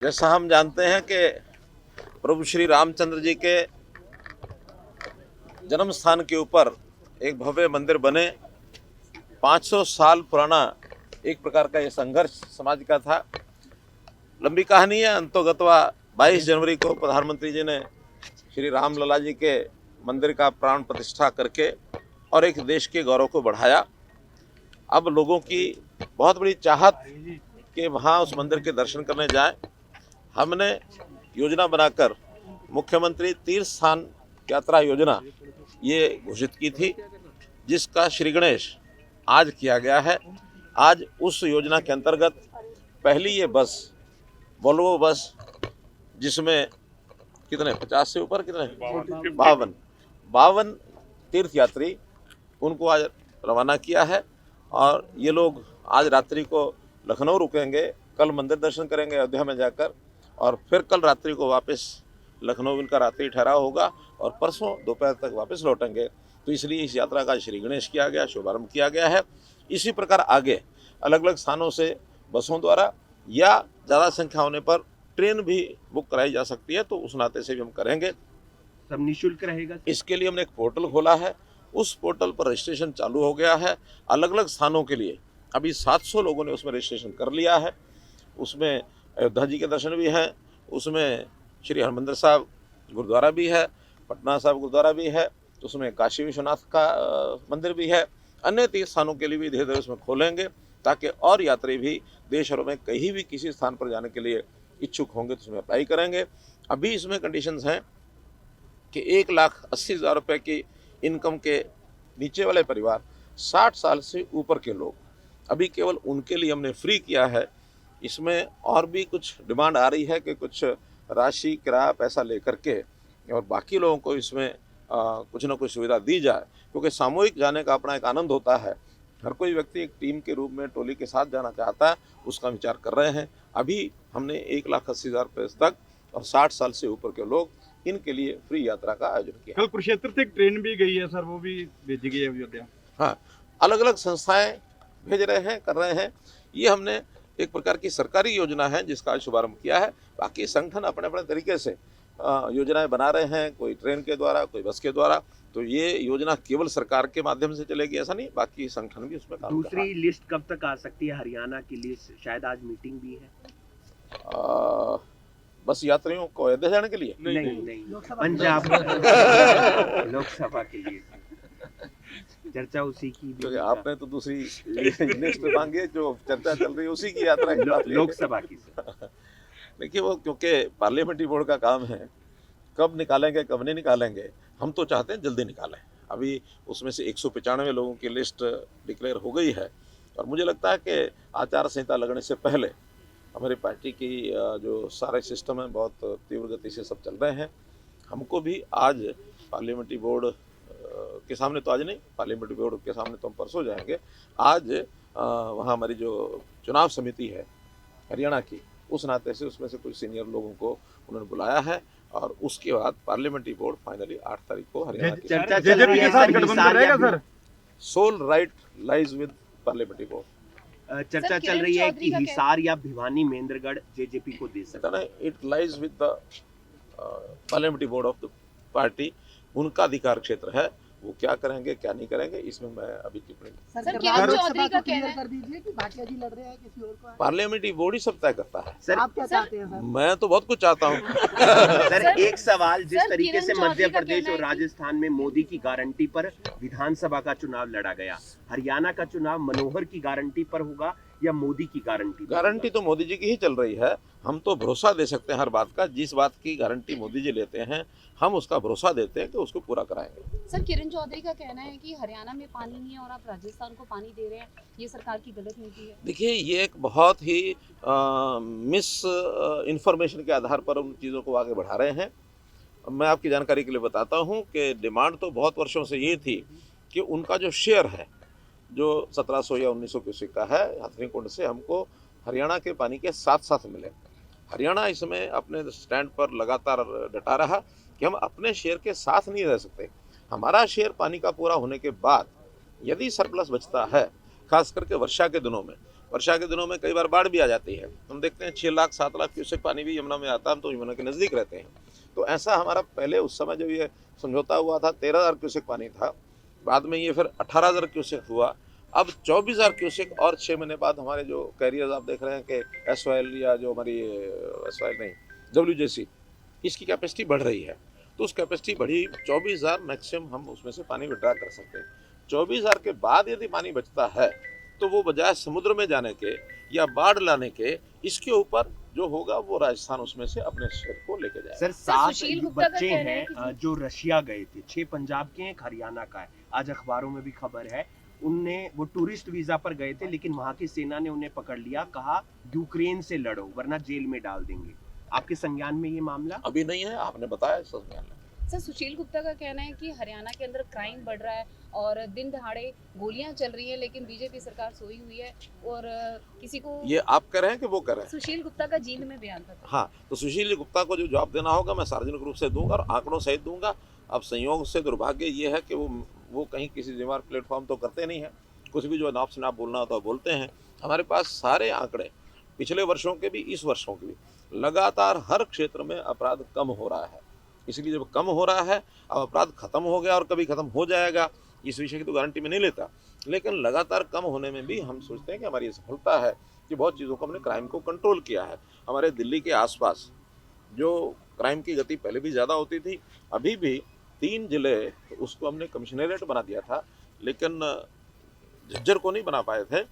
जैसा हम जानते हैं कि प्रभु श्री रामचंद्र जी के जन्म स्थान के ऊपर एक भव्य मंदिर बने। 500 साल पुराना एक प्रकार का ये संघर्ष समाज का था। लंबी कहानी है। अंतोगत्वा 22 जनवरी को प्रधानमंत्री जी ने श्री रामलला जी के मंदिर का प्राण प्रतिष्ठा करके और एक देश के गौरव को बढ़ाया। अब लोगों की बहुत बड़ी चाहत कि वहाँ उस मंदिर के दर्शन करने जाएं। हमने योजना बनाकर मुख्यमंत्री तीर्थ स्थान यात्रा योजना ये घोषित की थी, जिसका श्री गणेश आज किया गया है। आज उस योजना के अंतर्गत पहली ये बस, वोल्वो बस, जिसमें कितने 50 से ऊपर कितने 52 तीर्थ यात्री, उनको आज रवाना किया है। और ये लोग आज रात्रि को लखनऊ रुकेंगे, कल मंदिर दर्शन करेंगे अयोध्या में जाकर, और फिर कल रात्रि को वापस लखनऊ इनका रात्रि ठहराव होगा और परसों दोपहर तक वापस लौटेंगे। तो इसलिए इस यात्रा का श्री गणेश किया गया, शुभारंभ किया गया है। इसी प्रकार आगे अलग अलग स्थानों से बसों द्वारा या ज़्यादा संख्या होने पर ट्रेन भी बुक कराई जा सकती है, तो उस नाते से भी हम करेंगे। सब निःशुल्क रहेगा। इसके लिए हमने एक पोर्टल खोला है, उस पोर्टल पर रजिस्ट्रेशन चालू हो गया है। अलग अलग स्थानों के लिए अभी 700 लोगों ने उसमें रजिस्ट्रेशन कर लिया है। उसमें अयोध्या जी के दर्शन भी हैं, उसमें श्री हरमंदिर साहब गुरुद्वारा भी है, पटना साहब गुरुद्वारा भी है, उसमें काशी विश्वनाथ का मंदिर भी है। अन्य तीर्थ स्थानों के लिए भी धीरे धीरे उसमें खोलेंगे, ताकि और यात्री भी देश भर में कहीं भी किसी स्थान पर जाने के लिए इच्छुक होंगे तो उसमें अप्लाई करेंगे। अभी इसमें कंडीशंस हैं कि 1,80,000 रुपये की इनकम के नीचे वाले परिवार, 60 साल से ऊपर के लोग, अभी केवल उनके लिए हमने फ्री किया है। इसमें और भी कुछ डिमांड आ रही है कि कुछ राशि किराया पैसा लेकर के और बाकी लोगों को इसमें कुछ ना कुछ सुविधा दी जाए, क्योंकि सामूहिक जाने का अपना एक आनंद होता है। हर कोई व्यक्ति एक टीम के रूप में टोली के साथ जाना चाहता है, उसका विचार कर रहे हैं। अभी हमने 1,80,000 रुपये तक और 60 साल से ऊपर के लोग, इनके लिए फ्री यात्रा का आयोजन किया। कल कुरुक्षेत्र से एक ट्रेन भी गई है सर, वो भी भेजी गई है अयोध्या। हाँ, अलग अलग संस्थाएं भेज रहे हैं, कर रहे हैं। ये हमने एक प्रकार की सरकारी योजना है जिसका शुभारंभ किया है। बाकी संगठन अपने अपने तरीके से योजनाएं बना रहे हैं, कोई ट्रेन के द्वारा, कोई बस के द्वारा। तो ये योजना केवल सरकार के माध्यम से चलेगी ऐसा नहीं, बाकी संगठन भी उसमें काम कर रहा है। दूसरी लिस्ट कब तक आ सकती है? हरियाणा की लिस्ट, शायद आज मीटिंग भी है। बस यात्रियों को अयोध्या जाने के लिए नहीं, पंजाब लोकसभा के लिए चर्चा उसी की भी। क्योंकि आपने तो दूसरी लिस्ट में मांगी है, जो चर्चा चल रही है उसी की यात्रा की बात है। लोकसभा की। देखिए, वो क्योंकि पार्लियामेंट्री बोर्ड का काम है, कब निकालेंगे कब नहीं निकालेंगे। हम तो चाहते हैं जल्दी निकालें। अभी उसमें से 195 लोगों की लिस्ट डिक्लेयर हो गई है, और मुझे लगता है कि आचार संहिता लगने से पहले हमारी पार्टी की जो सारे सिस्टम है बहुत तीव्र गति से सब चल रहे हैं। हमको भी आज पार्लियामेंट्री बोर्ड के सामने, तो आज नहीं, पार्लियामेंट्री बोर्ड के सामने तो हम परसों जाएंगे। आज वहाँ हमारी जो चुनाव समिति है हरियाणा की, उस नाते से उसमें से कुछ सीनियर लोगों को उन्होंने बुलाया है, और उसके बाद पार्लियामेंट्री बोर्ड फाइनली 8 तारीख को हरियाणा की चर्चा चल रही है सर, गठबंधन रहेगा sir. Sole right lies with parliamentary board. चर्चा चल रही है कि हिसार या भिवानी महेंद्रगढ़ जेजेपी को दे सकता है। It lies with the parliamentary board of the party. उनका अधिकार क्षेत्र है, वो क्या करेंगे क्या नहीं करेंगे, इसमें मैं अभी टिप्पणी सर किरण चौधरी का कहना है, कर दीजिए कि भाटिया जी लड़ रहे हैं किसी और को। पार्लियामेंट्री बोर्ड ही सब तय करता है। सर आप क्या चाहते हैं सर? मैं तो बहुत कुछ चाहता हूँ। सर एक सवाल, जिस सर, तरीके से किरण मध्य चौधरी का प्रदेश कहना और है कि- राजस्थान में मोदी की गारंटी पर विधानसभा का चुनाव लड़ा गया, हरियाणा का चुनाव मनोहर की गारंटी पर होगा या मोदी की गारंटी पर? गारंटी तो मोदी जी की ही चल रही है। हम तो भरोसा दे सकते हैं हर बात का। जिस बात की गारंटी मोदी जी लेते हैं, हम उसका भरोसा देते हैं कि उसको पूरा कराएंगे। सर किरण चौधरी का कहना है कि हरियाणा में पानी नहीं है और आप राजस्थान को पानी दे रहे हैं, ये सरकार की गलत नीति है। देखिए, ये एक बहुत ही मिस इन्फॉर्मेशन के आधार पर उन चीज़ों को आगे बढ़ा रहे हैं। मैं आपकी जानकारी के लिए बताता हूँ कि डिमांड तो बहुत वर्षों से ये थी कि उनका जो शेयर है, जो 1700 या 1900 क्यूसेक का है हथनीकुंड से, हमको हरियाणा के पानी के साथ साथ मिले। हरियाणा इसमें अपने स्टैंड पर लगातार डटा रहा कि हम अपने शेयर के साथ नहीं रह सकते। हमारा शेयर पानी का पूरा होने के बाद यदि सरप्लस बचता है, खास करके वर्षा के दिनों में, वर्षा के दिनों में कई बार बाढ़ भी आ जाती है। हम देखते हैं 6 लाख 7 लाख क्यूसेक पानी भी यमुना में आता है, हम तो यमुना के नज़दीक रहते हैं। तो ऐसा हमारा पहले उस समय जब ये समझौता हुआ था 13,000 क्यूसेक पानी था, बाद में ये फिर 18,000 क्यूसेक हुआ, अब 24,000 क्यूसेक और 6 महीने बाद हमारे जो कैरियर्स आप देख रहे हैं कि SOL या जो हमारी SOL नहीं WJC, इसकी कैपेसिटी बढ़ रही है। तो उस कैपेसिटी बढ़ी 24,000 मैक्सिमम हम उसमें से पानी विड्रा कर सकते हैं। 24,000 के बाद यदि पानी बचता है तो वो बजाय समुद्र में जाने के या बाढ़ लाने के, इसके ऊपर जो होगा वो राजस्थान उसमें से अपने शेयर को लेके जाएगा। सर 7 सुशील गुप्ता का बच्चे कहना है हैं कि जो रशिया गए थे, 6 पंजाब के हैं, एक हरियाणा का है। आज अखबारों में भी खबर है उनने वो टूरिस्ट वीजा पर गए थे, लेकिन वहां की सेना ने उन्हें पकड़ लिया, कहा यूक्रेन से लड़ो वरना जेल में डाल देंगे। आपके संज्ञान में ये मामला? अभी नहीं है, आपने बताया संज्ञान में। सर सुशील गुप्ता का कहना है कि हरियाणा के अंदर क्राइम बढ़ रहा है और दिन दहाड़े गोलियां चल रही हैं, लेकिन बीजेपी सरकार सोई हुई है और किसी को ये आप कह रहे हैं कि वो कह रहे हैं? सुशील गुप्ता का जींद में बयान था। हाँ, तो सुशील गुप्ता को जो जवाब देना होगा मैं सार्वजनिक रूप से दूंगा और आंकड़ों सहित दूंगा। अब संयोग से दुर्भाग्य ये है कि वो कहीं किसी जिम्मेदार प्लेटफॉर्म तो करते नहीं है, कुछ भी जो नाप से नाप बोलना होता है बोलते हैं। हमारे पास सारे आंकड़े पिछले वर्षों के भी, इस वर्षों के भी, लगातार हर क्षेत्र में अपराध कम हो रहा है। इसलिए जब कम हो रहा है, अब अपराध खत्म हो गया और कभी खत्म हो जाएगा इस विषय की तो गारंटी में नहीं लेता, लेकिन लगातार कम होने में भी हम सोचते हैं कि हमारी सफलता है कि बहुत चीज़ों को हमने क्राइम को कंट्रोल किया है। हमारे दिल्ली के आसपास जो क्राइम की गति पहले भी ज़्यादा होती थी, अभी भी 3 जिले उसको हमने कमिश्नरेट बना दिया था, लेकिन झज्जर को नहीं बना पाए थे।